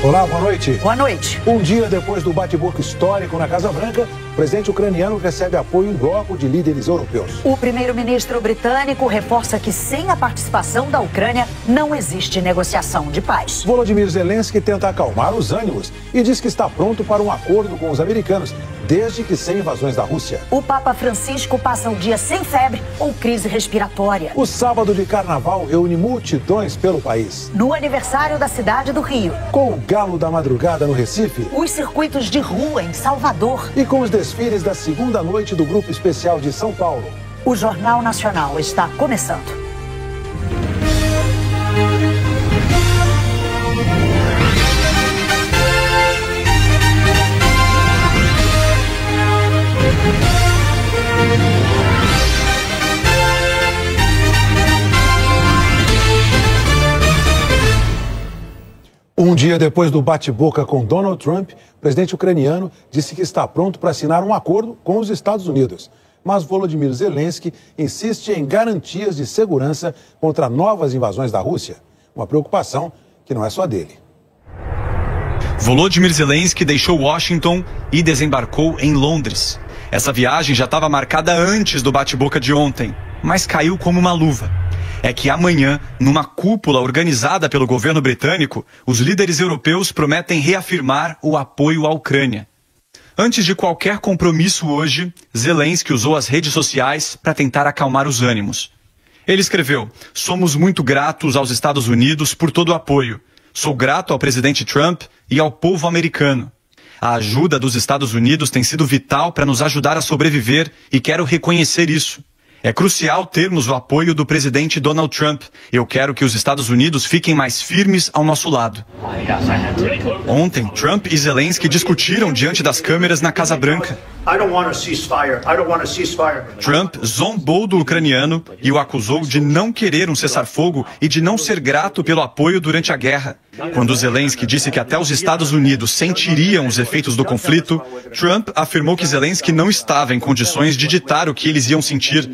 Olá, boa noite. Boa noite. Um dia depois do bate-boca histórico na Casa Branca, o presidente ucraniano recebe apoio em bloco de líderes europeus. O primeiro-ministro britânico reforça que sem a participação da Ucrânia não existe negociação de paz. Volodymyr Zelensky tenta acalmar os ânimos e diz que está pronto para um acordo com os americanos, desde que sem invasões da Rússia. O Papa Francisco passa o dia sem febre ou crise respiratória. O sábado de carnaval reúne multidões pelo país. No aniversário da cidade do Rio. Com o Galo da Madrugada no Recife. Os circuitos de rua em Salvador. E com os desfiles da segunda noite do Grupo Especial de São Paulo. O Jornal Nacional está começando. Um dia depois do bate-boca com Donald Trump, o presidente ucraniano disse que está pronto para assinar um acordo com os Estados Unidos. Mas Volodymyr Zelensky insiste em garantias de segurança contra novas invasões da Rússia. Uma preocupação que não é só dele. Volodymyr Zelensky deixou Washington e desembarcou em Londres. Essa viagem já estava marcada antes do bate-boca de ontem, mas caiu como uma luva. É que amanhã, numa cúpula organizada pelo governo britânico, os líderes europeus prometem reafirmar o apoio à Ucrânia. Antes de qualquer compromisso hoje, Zelensky usou as redes sociais para tentar acalmar os ânimos. Ele escreveu: "Somos muito gratos aos Estados Unidos por todo o apoio. Sou grato ao presidente Trump e ao povo americano. A ajuda dos Estados Unidos tem sido vital para nos ajudar a sobreviver e quero reconhecer isso. É crucial termos o apoio do presidente Donald Trump. Eu quero que os Estados Unidos fiquem mais firmes ao nosso lado." Ontem, Trump e Zelensky discutiram diante das câmeras na Casa Branca. Trump zombou do ucraniano e o acusou de não querer um cessar-fogo e de não ser grato pelo apoio durante a guerra. Quando Zelensky disse que até os Estados Unidos sentiriam os efeitos do conflito, Trump afirmou que Zelensky não estava em condições de ditar o que eles iam sentir.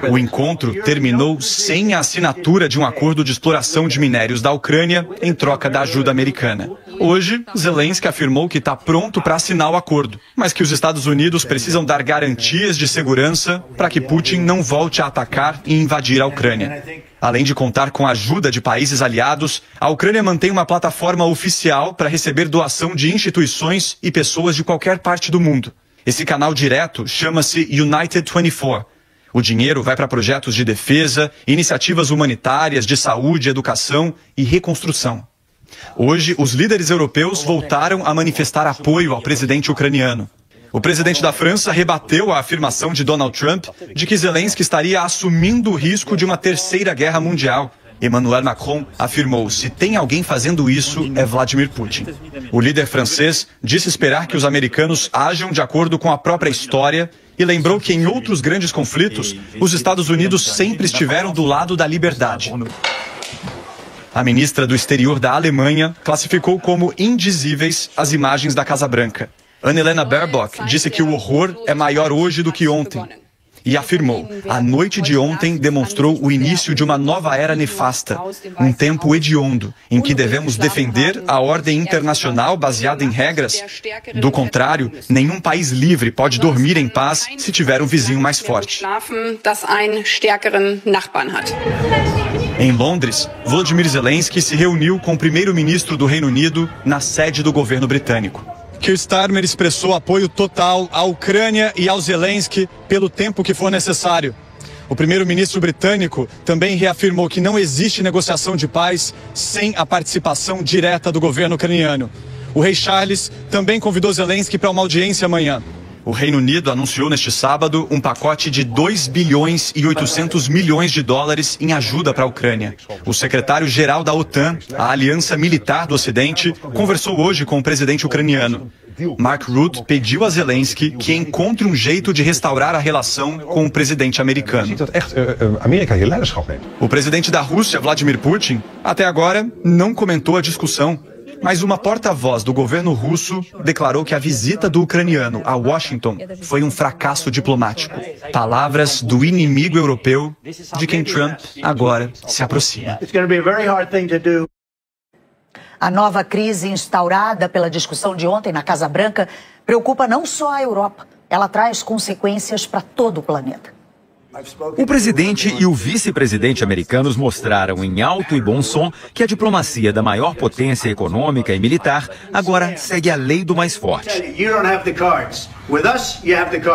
O encontro terminou sem a assinatura de um acordo de exploração de minérios da Ucrânia em troca da ajuda americana. Hoje, Zelensky afirmou que está pronto para assinar o acordo, mas que os Estados Unidos precisam dar garantias de segurança para que Putin não volte a atacar e invadir a Ucrânia. Além de contar com a ajuda de países aliados, a Ucrânia mantém uma plataforma oficial para receber doação de instituições e pessoas de qualquer parte do mundo. Esse canal direto chama-se United 24. O dinheiro vai para projetos de defesa, iniciativas humanitárias, de saúde, educação e reconstrução. Hoje, os líderes europeus voltaram a manifestar apoio ao presidente ucraniano. O presidente da França rebateu a afirmação de Donald Trump de que Zelensky estaria assumindo o risco de uma terceira guerra mundial. Emmanuel Macron afirmou: "Se tem alguém fazendo isso, é Vladimir Putin." O líder francês disse esperar que os americanos ajam de acordo com a própria história e lembrou que em outros grandes conflitos, os Estados Unidos sempre estiveram do lado da liberdade. A ministra do Exterior da Alemanha classificou como indizíveis as imagens da Casa Branca. Annalena Baerbock disse que o horror é maior hoje do que ontem. E afirmou: "A noite de ontem demonstrou o início de uma nova era nefasta, um tempo hediondo, em que devemos defender a ordem internacional baseada em regras. Do contrário, nenhum país livre pode dormir em paz se tiver um vizinho mais forte." Em Londres, Volodymyr Zelensky se reuniu com o primeiro-ministro do Reino Unido na sede do governo britânico. Keir Starmer expressou apoio total à Ucrânia e ao Zelensky pelo tempo que for necessário. O primeiro-ministro britânico também reafirmou que não existe negociação de paz sem a participação direta do governo ucraniano. O rei Charles também convidou Zelensky para uma audiência amanhã. O Reino Unido anunciou neste sábado um pacote de 2 bilhões e 800 milhões de dólares em ajuda para a Ucrânia. O secretário-geral da OTAN, a aliança militar do Ocidente, conversou hoje com o presidente ucraniano. Mark Rutte pediu a Zelensky que encontre um jeito de restaurar a relação com o presidente americano. O presidente da Rússia, Vladimir Putin, até agora não comentou a discussão. Mas uma porta-voz do governo russo declarou que a visita do ucraniano a Washington foi um fracasso diplomático. Palavras do inimigo europeu de quem Trump agora se aproxima. A nova crise instaurada pela discussão de ontem na Casa Branca preocupa não só a Europa, ela traz consequências para todo o planeta. O presidente e o vice-presidente americanos mostraram em alto e bom som que a diplomacia da maior potência econômica e militar agora segue a lei do mais forte.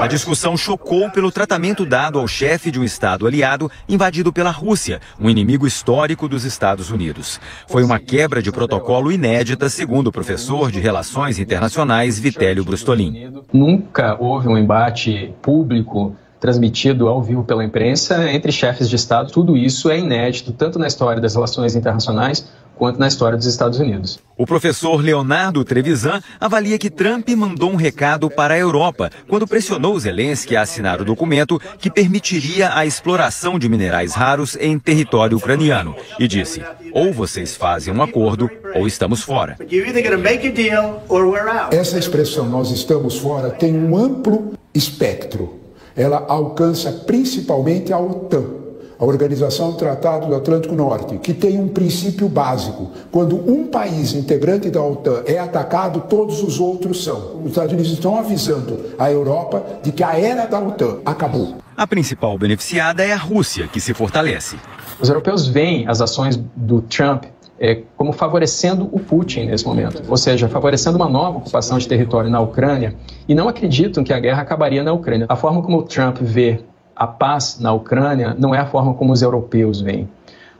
A discussão chocou pelo tratamento dado ao chefe de um estado aliado invadido pela Rússia, um inimigo histórico dos Estados Unidos. Foi uma quebra de protocolo inédita, segundo o professor de Relações Internacionais Vitélio Brustolin. Nunca houve um embate público transmitido ao vivo pela imprensa entre chefes de Estado. Tudo isso é inédito, tanto na história das relações internacionais quanto na história dos Estados Unidos. O professor Leonardo Trevisan avalia que Trump mandou um recado para a Europa quando pressionou Zelensky a assinar o documento que permitiria a exploração de minerais raros em território ucraniano e disse: ou vocês fazem um acordo ou estamos fora. Essa expressão "nós estamos fora" tem um amplo espectro. Ela alcança principalmente a OTAN, a Organização do Tratado do Atlântico Norte, que tem um princípio básico. Quando um país integrante da OTAN é atacado, todos os outros são. Os Estados Unidos estão avisando a Europa de que a era da OTAN acabou. A principal beneficiada é a Rússia, que se fortalece. Os europeus veem as ações do Trump como favorecendo o Putin nesse momento, ou seja, favorecendo uma nova ocupação de território na Ucrânia, e não acreditam que a guerra acabaria na Ucrânia. A forma como o Trump vê a paz na Ucrânia não é a forma como os europeus veem.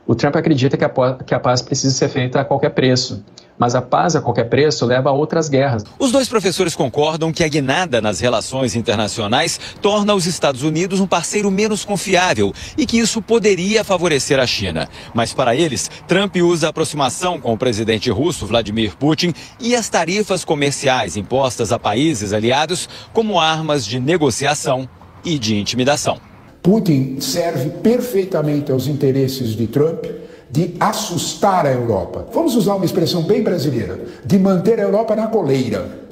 O Trump acredita que a paz precisa ser feita a qualquer preço, mas a paz a qualquer preço leva a outras guerras. Os dois professores concordam que a guinada nas relações internacionais torna os Estados Unidos um parceiro menos confiável e que isso poderia favorecer a China. Mas para eles, Trump usa a aproximação com o presidente russo Vladimir Putin e as tarifas comerciais impostas a países aliados como armas de negociação e de intimidação. Putin serve perfeitamente aos interesses de Trump de assustar a Europa. Vamos usar uma expressão bem brasileira, de manter a Europa na coleira.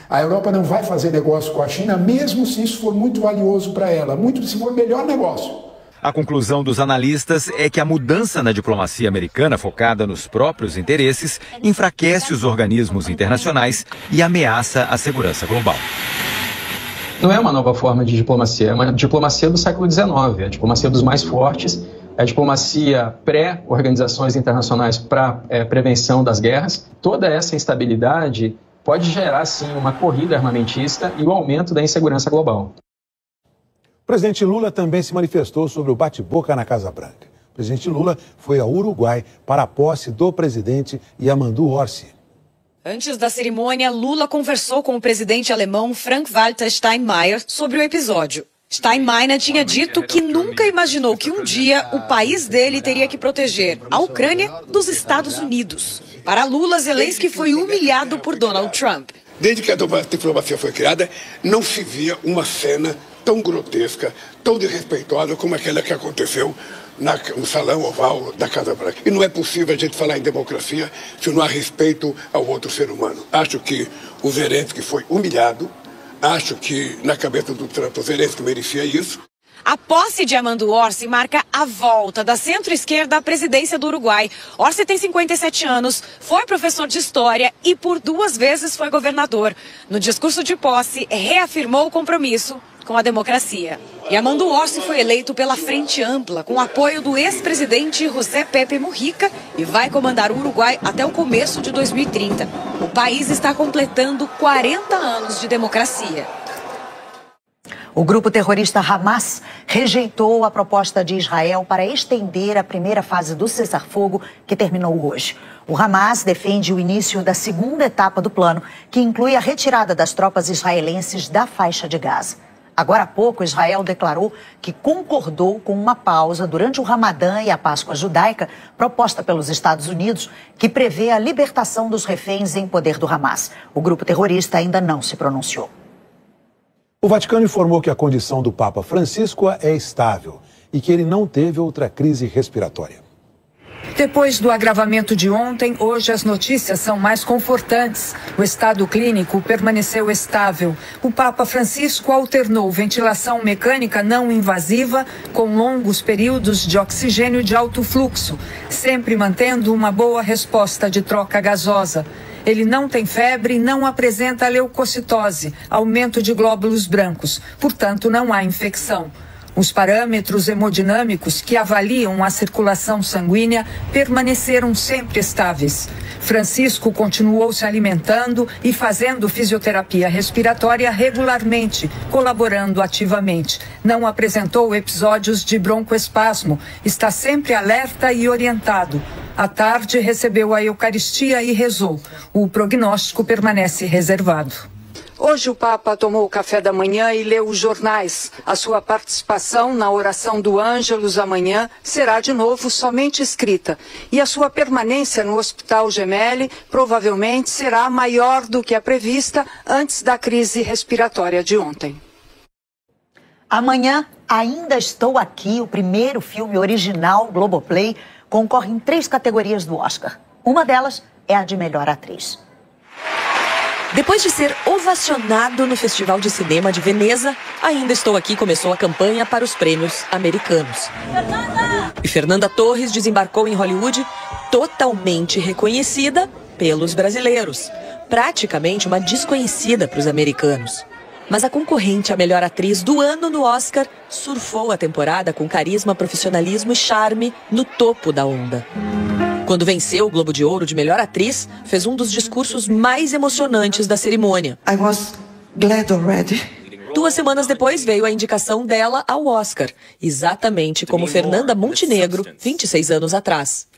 A Europa não vai fazer negócio com a China, mesmo se isso for muito valioso para ela, se for o melhor negócio. A conclusão dos analistas é que a mudança na diplomacia americana focada nos próprios interesses enfraquece os organismos internacionais e ameaça a segurança global. Não é uma nova forma de diplomacia, é uma diplomacia do século XIX, a diplomacia dos mais fortes, a diplomacia pré-organizações internacionais para prevenção das guerras. Toda essa instabilidade pode gerar, sim, uma corrida armamentista e o aumento da insegurança global. O presidente Lula também se manifestou sobre o bate-boca na Casa Branca. O presidente Lula foi ao Uruguai para a posse do presidente Yamandu Orsi. Antes da cerimônia, Lula conversou com o presidente alemão Frank-Walter Steinmeier sobre o episódio. Steinmeier tinha dito que nunca imaginou que um dia o país dele teria que proteger a Ucrânia dos Estados Unidos. Para Lula, Zelensky foi humilhado por Donald Trump. Desde que a diplomacia foi criada, não se via uma cena tão grotesca, tão desrespeitosa como aquela que aconteceu no salão oval da Casa Branca. E não é possível a gente falar em democracia se não há respeito ao outro ser humano. Acho que o Zelensky foi humilhado, acho que na cabeça do Trump o Zelensky merecia isso. A posse de Yamandu Orsi marca a volta da centro-esquerda à presidência do Uruguai. Orsi tem 57 anos, foi professor de história e por 2 vezes foi governador. No discurso de posse, reafirmou o compromisso com a democracia. Yamandu Orsi foi eleito pela Frente Ampla, com apoio do ex-presidente José Pepe Mujica, e vai comandar o Uruguai até o começo de 2030. O país está completando 40 anos de democracia. O grupo terrorista Hamas rejeitou a proposta de Israel para estender a primeira fase do cessar-fogo, que terminou hoje. O Hamas defende o início da segunda etapa do plano, que inclui a retirada das tropas israelenses da faixa de Gaza. Agora há pouco, Israel declarou que concordou com uma pausa durante o Ramadã e a Páscoa judaica proposta pelos Estados Unidos, que prevê a libertação dos reféns em poder do Hamas. O grupo terrorista ainda não se pronunciou. O Vaticano informou que a condição do Papa Francisco é estável e que ele não teve outra crise respiratória. Depois do agravamento de ontem, hoje as notícias são mais confortantes. O estado clínico permaneceu estável. O Papa Francisco alternou ventilação mecânica não invasiva com longos períodos de oxigênio de alto fluxo, sempre mantendo uma boa resposta de troca gasosa. Ele não tem febre, não apresenta leucocitose, aumento de glóbulos brancos, portanto não há infecção. Os parâmetros hemodinâmicos que avaliam a circulação sanguínea permaneceram sempre estáveis. Francisco continuou se alimentando e fazendo fisioterapia respiratória regularmente, colaborando ativamente. Não apresentou episódios de broncoespasmo, está sempre alerta e orientado. À tarde, recebeu a Eucaristia e rezou. O prognóstico permanece reservado. Hoje o Papa tomou o café da manhã e leu os jornais. A sua participação na oração do Ângelus amanhã será de novo somente escrita. E a sua permanência no Hospital Gemelli provavelmente será maior do que a prevista antes da crise respiratória de ontem. Amanhã, Ainda Estou Aqui, o primeiro filme original Globoplay, concorre em 3 categorias do Oscar. Uma delas é a de melhor atriz. Depois de ser ovacionado no Festival de Cinema de Veneza, Ainda Estou Aqui começou a campanha para os prêmios americanos. E Fernanda Torres desembarcou em Hollywood totalmente reconhecida pelos brasileiros. Praticamente uma desconhecida para os americanos. Mas a concorrente à melhor atriz do ano no Oscar surfou a temporada com carisma, profissionalismo e charme no topo da onda. Quando venceu o Globo de Ouro de melhor atriz, fez um dos discursos mais emocionantes da cerimônia. I was glad already. 2 semanas depois veio a indicação dela ao Oscar, exatamente como Fernanda Montenegro, 26 anos atrás.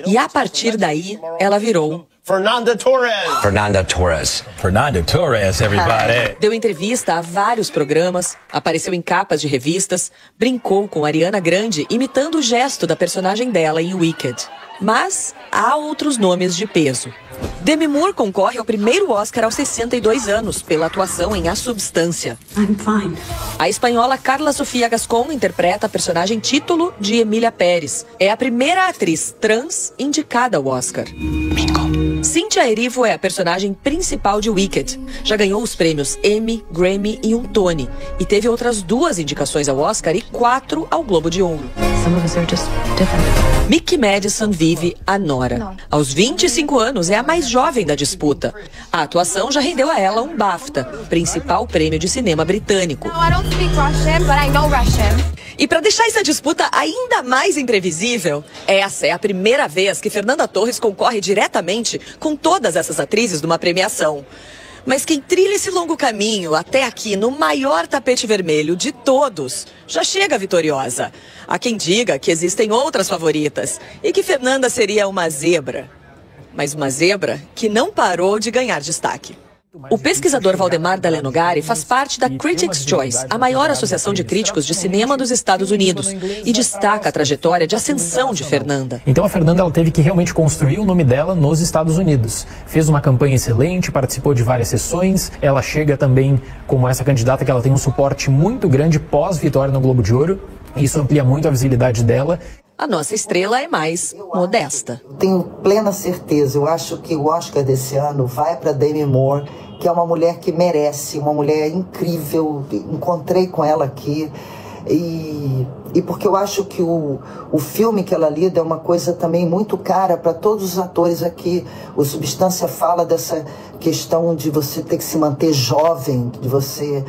E a partir daí, ela virou Fernanda Torres. Fernanda Torres. Fernanda Torres, everybody. Deu entrevista a vários programas, apareceu em capas de revistas, brincou com Ariana Grande, imitando o gesto da personagem dela em Wicked. Mas há outros nomes de peso. Demi Moore concorre ao primeiro Oscar aos 62 anos pela atuação em A Substância. I'm fine. A espanhola Carla Sofia Gascón interpreta a personagem título de Emília Pérez. É a primeira atriz trans indicada ao Oscar. Bingo. Cynthia Erivo é a personagem principal de Wicked. Já ganhou os prêmios Emmy, Grammy e um Tony. E teve outras 2 indicações ao Oscar e 4 ao Globo de Ouro. Some of us are just different. Mickey Madison vive a Nora. Aos 25 anos, é a mais jovem da disputa. A atuação já rendeu a ela um BAFTA, principal prêmio de cinema britânico. E para deixar essa disputa ainda mais imprevisível, essa é a primeira vez que Fernanda Torres concorre diretamente com todas essas atrizes numa premiação. Mas quem trilha esse longo caminho até aqui no maior tapete vermelho de todos, já chega vitoriosa. Há quem diga que existem outras favoritas e que Fernanda seria uma zebra. Mas uma zebra que não parou de ganhar destaque. O pesquisador Valdemar Dalenogari faz parte da Critics' Choice, a maior associação de críticos de cinema dos Estados Unidos, e destaca a trajetória de ascensão de Fernanda. Então a Fernanda ela teve que realmente construir o nome dela nos Estados Unidos. Fez uma campanha excelente, participou de várias sessões, ela chega também como essa candidata que ela tem um suporte muito grande pós-vitória no Globo de Ouro, e isso amplia muito a visibilidade dela. A nossa estrela é mais modesta. Tenho plena certeza, eu acho que o Oscar desse ano vai para Demi Moore, que é uma mulher que merece, uma mulher incrível. Encontrei com ela aqui e porque eu acho que o filme que ela lida é uma coisa também muito cara para todos os atores aqui. O Substância fala dessa questão de você ter que se manter jovem, de você...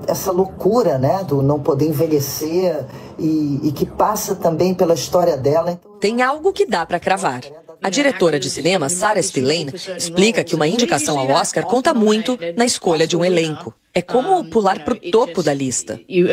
essa loucura, né, do não poder envelhecer e que passa também pela história dela. Tem algo que dá para cravar. A diretora de cinema, Sarah Spillane, explica que uma indicação ao Oscar conta muito na escolha de um elenco. É como pular para o topo da lista. E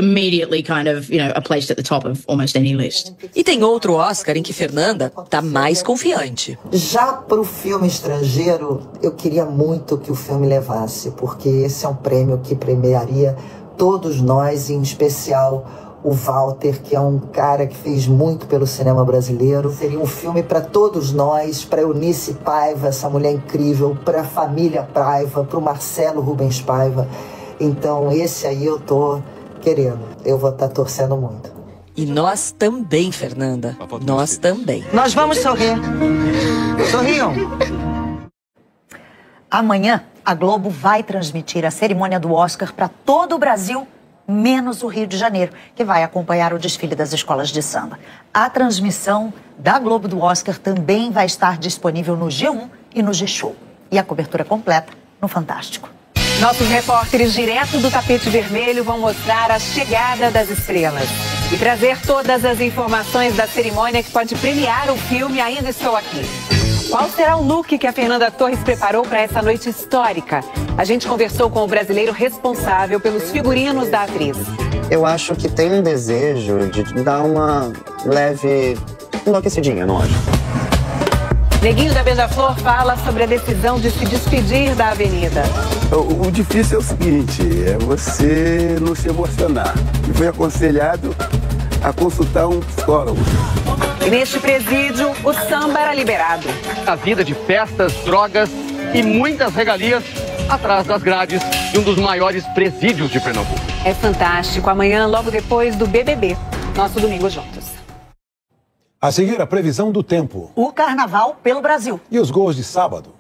tem outro Oscar em que Fernanda está mais confiante. Já para o filme estrangeiro, eu queria muito que o filme levasse, porque esse é um prêmio que premiaria todos nós, em especial o Walter, que é um cara que fez muito pelo cinema brasileiro. Seria um filme para todos nós, para Eunice Paiva, essa mulher incrível, para a família Paiva, para o Marcelo Rubens Paiva. Então esse aí eu tô querendo, eu vou estar torcendo muito. E nós também, Fernanda. Nós também. Nós vamos sorrir. Sorriam. Amanhã, a Globo vai transmitir a cerimônia do Oscar para todo o Brasil, menos o Rio de Janeiro, que vai acompanhar o desfile das escolas de samba. A transmissão da Globo do Oscar também vai estar disponível no G1 e no G-Show. E a cobertura completa no Fantástico. Nossos repórteres direto do tapete vermelho vão mostrar a chegada das estrelas e trazer todas as informações da cerimônia que pode premiar o filme Ainda Estou Aqui. Qual será o look que a Fernanda Torres preparou para essa noite histórica? A gente conversou com o brasileiro responsável pelos figurinos da atriz. Eu acho que tem um desejo de dar uma leve enlouquecidinha, não acho? Neguinho da Beija-Flor fala sobre a decisão de se despedir da Avenida. O difícil é o seguinte, é você não se emocionar. E foi aconselhado a consultar um psicólogo. E neste presídio, o samba era liberado. A vida de festas, drogas e muitas regalias atrás das grades de um dos maiores presídios de Pernambuco. É fantástico. Amanhã, logo depois do BBB. Nosso Domingo Juntos. A seguir, a previsão do tempo. O carnaval pelo Brasil. E os gols de sábado.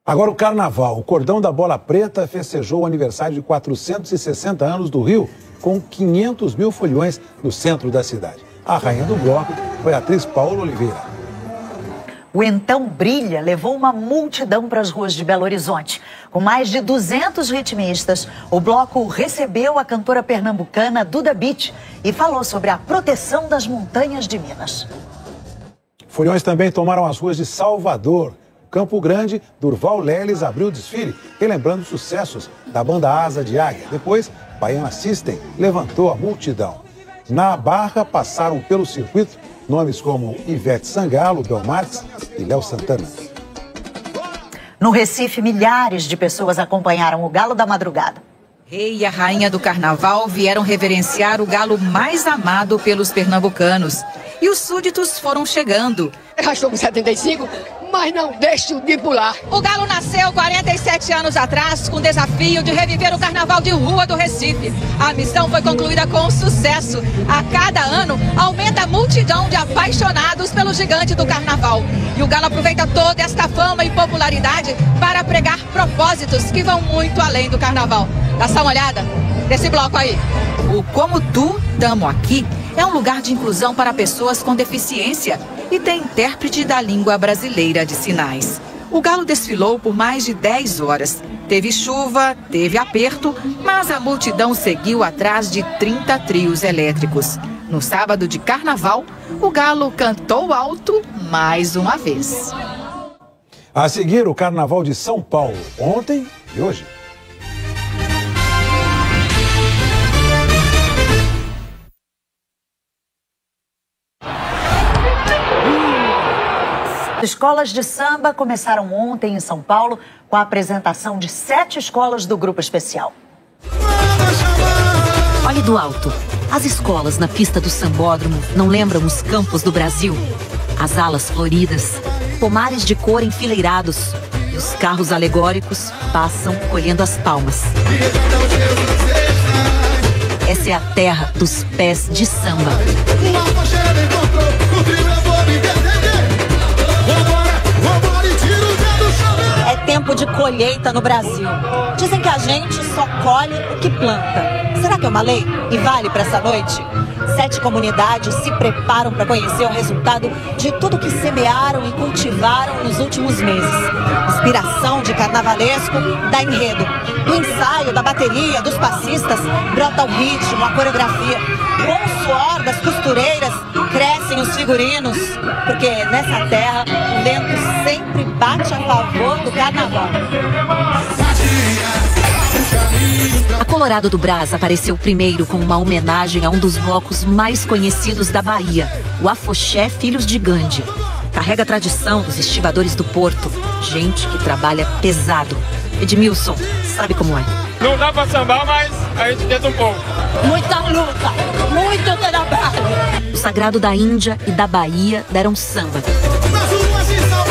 Agora o carnaval. O Cordão da Bola Preta festejou o aniversário de 460 anos do Rio com 500 mil foliões no centro da cidade. A rainha do bloco foi a atriz Paola Oliveira. O Então Brilha levou uma multidão para as ruas de Belo Horizonte. Com mais de 200 ritmistas, o bloco recebeu a cantora pernambucana Duda Beat e falou sobre a proteção das montanhas de Minas. Foliões também tomaram as ruas de Salvador. Campo Grande, Durval Leles abriu o desfile, relembrando sucessos da banda Asa de Águia. Depois, Baiana System levantou a multidão. Na Barra, passaram pelo circuito nomes como Ivete Sangalo, Bel Marques e Léo Santana. No Recife, milhares de pessoas acompanharam o Galo da Madrugada. Rei e a rainha do carnaval vieram reverenciar o galo mais amado pelos pernambucanos. E os súditos foram chegando. Já estou com 75, mas não deixo de pular. O galo nasceu 47 anos atrás com o desafio de reviver o carnaval de rua do Recife. A missão foi concluída com sucesso. A cada ano, aumenta a multidão de apaixonados pelo gigante do carnaval. E o galo aproveita toda esta fama e popularidade para pregar propósitos que vão muito além do carnaval. Dá só uma olhada nesse bloco aí. O Como Tu, Tamo Aqui é um lugar de inclusão para pessoas com deficiência e tem intérprete da língua brasileira de sinais. O galo desfilou por mais de 10 horas. Teve chuva, teve aperto, mas a multidão seguiu atrás de 30 trios elétricos. No sábado de carnaval, o galo cantou alto mais uma vez. A seguir, o Carnaval de São Paulo, ontem e hoje. Escolas de samba começaram ontem em São Paulo com a apresentação de 7 escolas do Grupo Especial. Olhe do alto. As escolas na pista do sambódromo não lembram os campos do Brasil? As alas floridas, pomares de cor enfileirados e os carros alegóricos passam colhendo as palmas. Essa é a terra dos pés de samba. É tempo de colheita no Brasil. Dizem que a gente só colhe o que planta. Será que é uma lei? E vale para essa noite? 7 comunidades se preparam para conhecer o resultado de tudo que semearam e cultivaram nos últimos meses. Inspiração de carnavalesco dá enredo. Do ensaio, da bateria, dos passistas, brota o ritmo, a coreografia. Com o suor das costureiras, crescem os figurinos. Porque nessa terra, o vento sempre bate a favor do carnaval. A Colorado do Brás apareceu primeiro com uma homenagem a um dos blocos mais conhecidos da Bahia, o Afoxé Filhos de Gandhi. Carrega a tradição dos estivadores do Porto, gente que trabalha pesado. Edmilson, sabe como é? Não dá pra sambar, mas a gente tenta um pouco. Muita luta, muito trabalho. O Sagrado da Índia e da Bahia deram samba. Nas ruas de São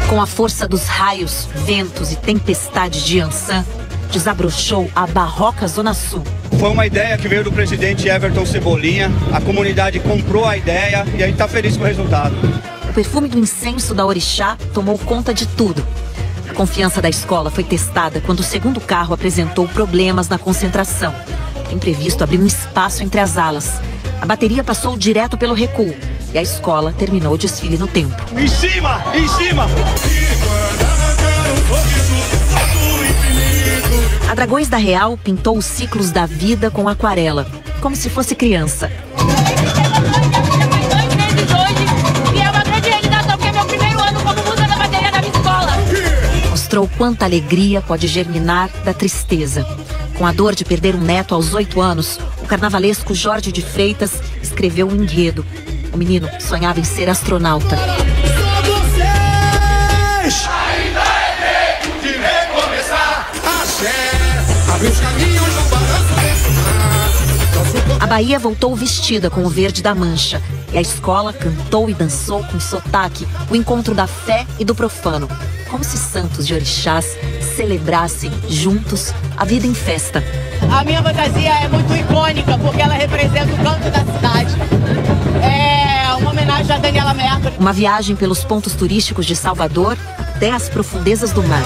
Com a força dos raios, ventos e tempestades de Yansan, desabrochou a barroca Zona Sul. Foi uma ideia que veio do presidente Everton Cebolinha, a comunidade comprou a ideia e a gente está feliz com o resultado. O perfume do incenso da orixá tomou conta de tudo. A confiança da escola foi testada quando o segundo carro apresentou problemas na concentração. O imprevisto abriu um espaço entre as alas. A bateria passou direto pelo recuo e a escola terminou o desfile no tempo. Em cima! Em cima! A Dragões da Real pintou os ciclos da vida com aquarela, como se fosse criança. E é uma grande realização, porque é meu primeiro ano como musa da bateria da minha escola. Mostrou quanta alegria pode germinar da tristeza. Com a dor de perder um neto aos 8 anos, o carnavalesco Jorge de Freitas escreveu um enredo. O menino sonhava em ser astronauta. Ainda é tempo de recomeçar. Abre os caminhos do balanço. A Bahia voltou vestida com o verde da mancha. E a escola cantou e dançou com sotaque o encontro da fé e do profano. Como se santos de orixás celebrassem juntos a vida em festa. A minha fantasia é muito icônica, porque ela representa o canto da cidade. É uma homenagem a Daniela Mercury. Uma viagem pelos pontos turísticos de Salvador até as profundezas do mar.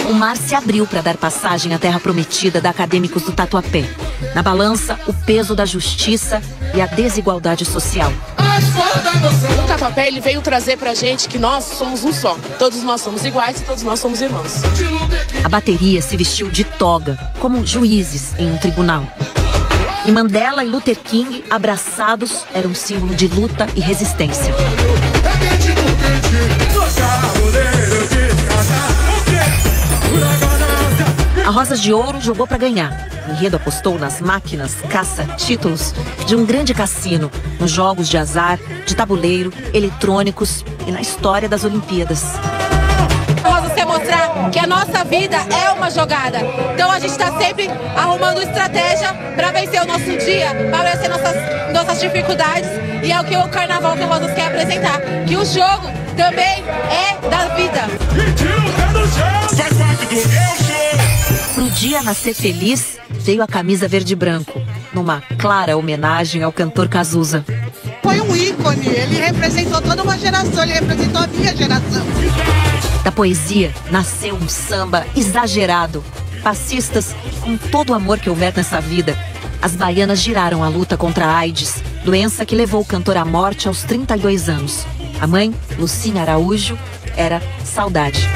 O mar se abriu para dar passagem à terra prometida da Acadêmicos do Tatuapé. Na balança, o peso da justiça e a desigualdade social. O Tatuapé ele veio trazer pra gente que nós somos um só. Todos nós somos iguais e todos nós somos irmãos. A bateria se vestiu de toga, como juízes em um tribunal. E Mandela e Luther King, abraçados, eram um símbolo de luta e resistência. A Rosas de Ouro jogou para ganhar. O enredo apostou nas máquinas, caça-títulos de um grande cassino, nos jogos de azar, de tabuleiro, eletrônicos e na história das Olimpíadas. Você mostrar que a nossa vida é uma jogada. Então a gente está sempre arrumando estratégia para vencer o nosso dia, para vencer nossas dificuldades. E é o que o Carnaval de Rosas quer apresentar. Que o jogo também é da vida. Pro dia nascer feliz, veio a camisa verde e branco, numa clara homenagem ao cantor Cazuza. Foi um ícone, ele representou toda uma geração, ele representou a minha geração. Da poesia nasceu um samba exagerado. Passistas, com todo o amor que houver nessa vida, as baianas giraram a luta contra a AIDS, doença que levou o cantor à morte aos 32 anos. A mãe, Lucinha Araújo, era saudade.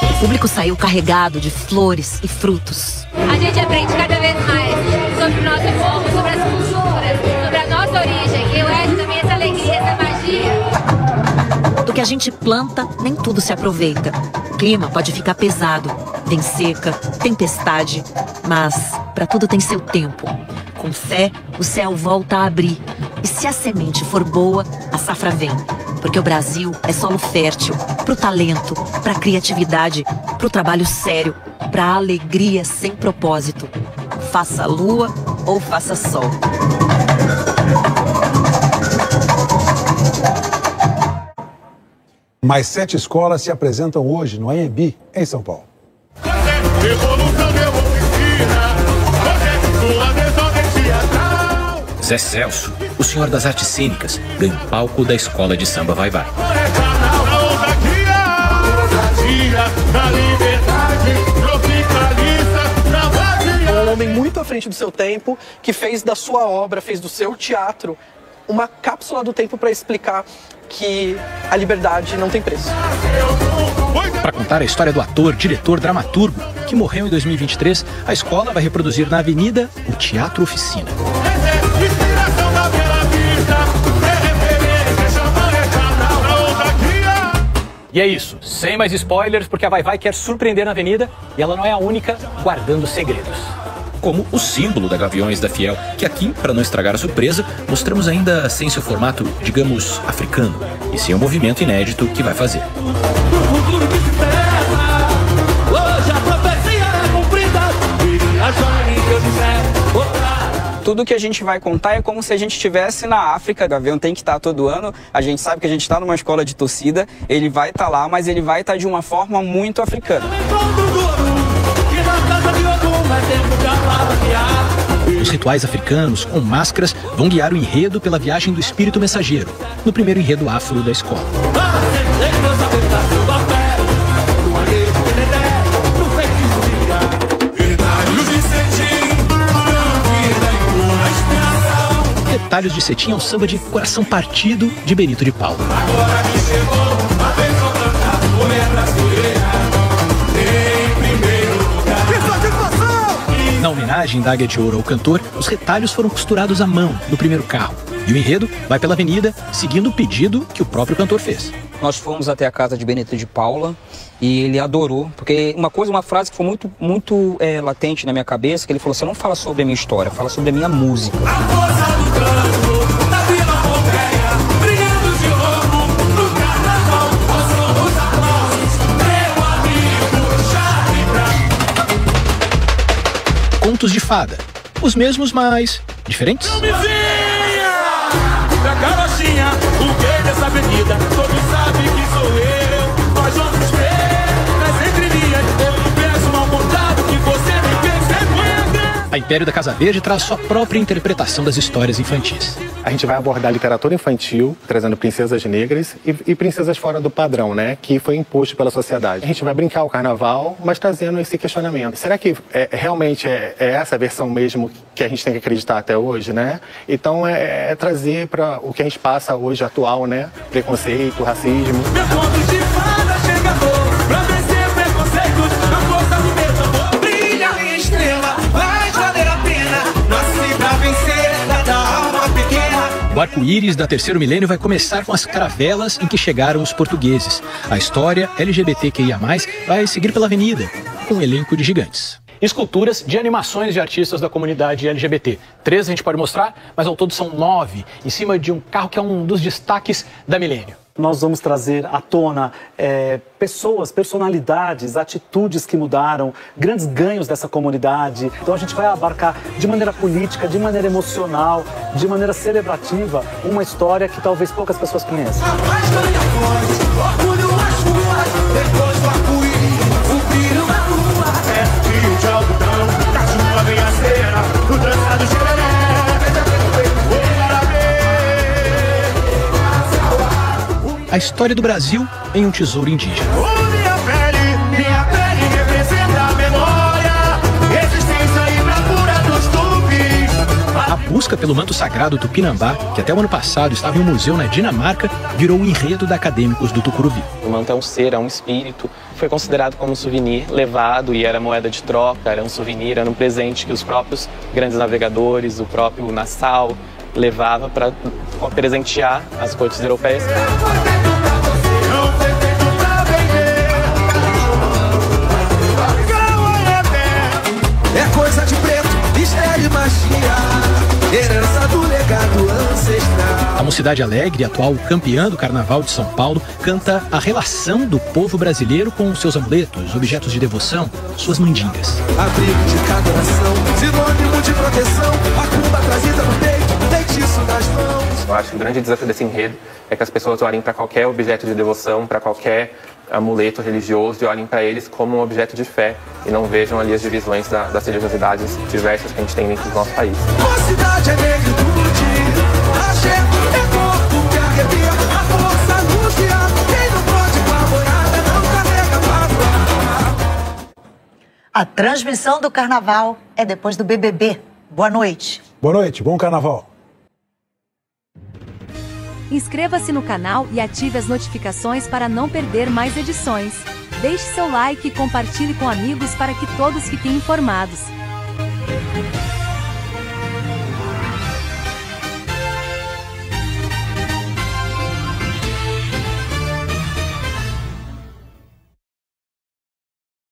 O público saiu carregado de flores e frutos. A gente aprende cada vez mais sobre o nosso povo, sobre as culturas, sobre a nossa origem. Eu acho também essa alegria, essa magia. Do que a gente planta, nem tudo se aproveita. O clima pode ficar pesado, tem seca, tempestade, mas para tudo tem seu tempo. Com fé, o céu volta a abrir. E se a semente for boa, a safra vem. Porque o Brasil é solo fértil pro talento, pra criatividade, pro trabalho sério, pra alegria sem propósito. Faça lua ou faça sol. Mais 7 escolas se apresentam hoje no AMB, em São Paulo. Zé Celso, o senhor das artes cênicas, ganha o palco da escola de samba Vai Vai. Um homem muito à frente do seu tempo, que fez da sua obra, fez do seu teatro, uma cápsula do tempo para explicar que a liberdade não tem preço. Para contar a história do ator, diretor, dramaturgo, que morreu em 2023, a escola vai reproduzir na Avenida o Teatro Oficina. E é isso, sem mais spoilers, porque a Vai Vai quer surpreender na Avenida e ela não é a única guardando segredos. Como o símbolo da Gaviões da Fiel, que aqui, para não estragar a surpresa, mostramos ainda sem seu formato, digamos, africano, e sem o movimento inédito que vai fazer. Hoje a profecia é cumprida, tudo que a gente vai contar é como se a gente estivesse na África. O Gavião tem que estar todo ano, a gente sabe que a gente está numa escola de torcida, ele vai estar lá, mas ele vai estar de uma forma muito africana. Os rituais africanos, com máscaras, vão guiar o enredo pela viagem do espírito mensageiro, no primeiro enredo afro da escola. Detalhes de Cetim é um samba de coração partido de Benito de Paula. Na homenagem da Águia de Ouro ao cantor, os retalhos foram costurados à mão no primeiro carro. E o enredo vai pela avenida, seguindo o pedido que o próprio cantor fez. Nós fomos até a casa de Benito de Paula e ele adorou, porque uma frase que foi muito latente na minha cabeça, que ele falou: você não fala sobre a minha história, fala sobre a minha música. Contos de fada, os mesmos, mas diferentes. Não me venha da carochinha, o que dessa avenida? Todos sabem que sou eu. Nós vamos ver nas entrelinhas. Eu não penso mal contado que você me pensa. A Império da Casa Verde traz sua própria interpretação das histórias infantis. A gente vai abordar a literatura infantil, trazendo princesas negras e princesas fora do padrão, né, que foi imposto pela sociedade. A gente vai brincar o carnaval, mas trazendo esse questionamento. Será que realmente é essa a versão mesmo que a gente tem que acreditar até hoje, né? Então é trazer para o que a gente passa hoje atual, né? Preconceito, racismo. O arco-íris da Terceiro Milênio vai começar com as caravelas em que chegaram os portugueses. A história LGBTQIA+, vai seguir pela avenida, com um elenco de gigantes. Esculturas de animações de artistas da comunidade LGBT. 3 a gente pode mostrar, mas ao todo são 9, em cima de um carro que é um dos destaques da Milênio. Nós vamos trazer à tona pessoas, personalidades, atitudes que mudaram, grandes ganhos dessa comunidade. Então a gente vai abarcar de maneira política, de maneira emocional, de maneira celebrativa, uma história que talvez poucas pessoas conheçam. A história do Brasil em um tesouro indígena. Minha pele representa a memória, existência e bravura dos tupis. A busca pelo manto sagrado Tupinambá, que até o ano passado estava em um museu na Dinamarca, virou o enredo da Acadêmicos do Tucuruvi. O manto é um ser, é um espírito, foi considerado como um souvenir levado e era moeda de troca, era um souvenir, era um presente que os próprios grandes navegadores, o próprio Nassau, levava para presentear as cortes europeias. É coisa de preto, mistério e magia, herança do legado ancestral. A Mocidade Alegre, atual campeã do Carnaval de São Paulo, canta a relação do povo brasileiro com seus amuletos, objetos de devoção, suas mandingas. Abrigo de cada nação, sinônimo de proteção, a cumba trazida no peito, feitiço nas mãos. Eu acho que o grande desafio desse enredo é que as pessoas olhem para qualquer objeto de devoção, para qualquer amuleto religioso e olhem para eles como um objeto de fé e não vejam ali as divisões das religiosidades diversas que a gente tem dentro do nosso país. Mocidade é negritude, axé é corpo que arrepia, a força nos guia, quem não pode com a boiada não carrega para. A transmissão do carnaval é depois do BBB. Boa noite. Boa noite, bom carnaval. Inscreva-se no canal e ative as notificações para não perder mais edições. Deixe seu like e compartilhe com amigos para que todos fiquem informados.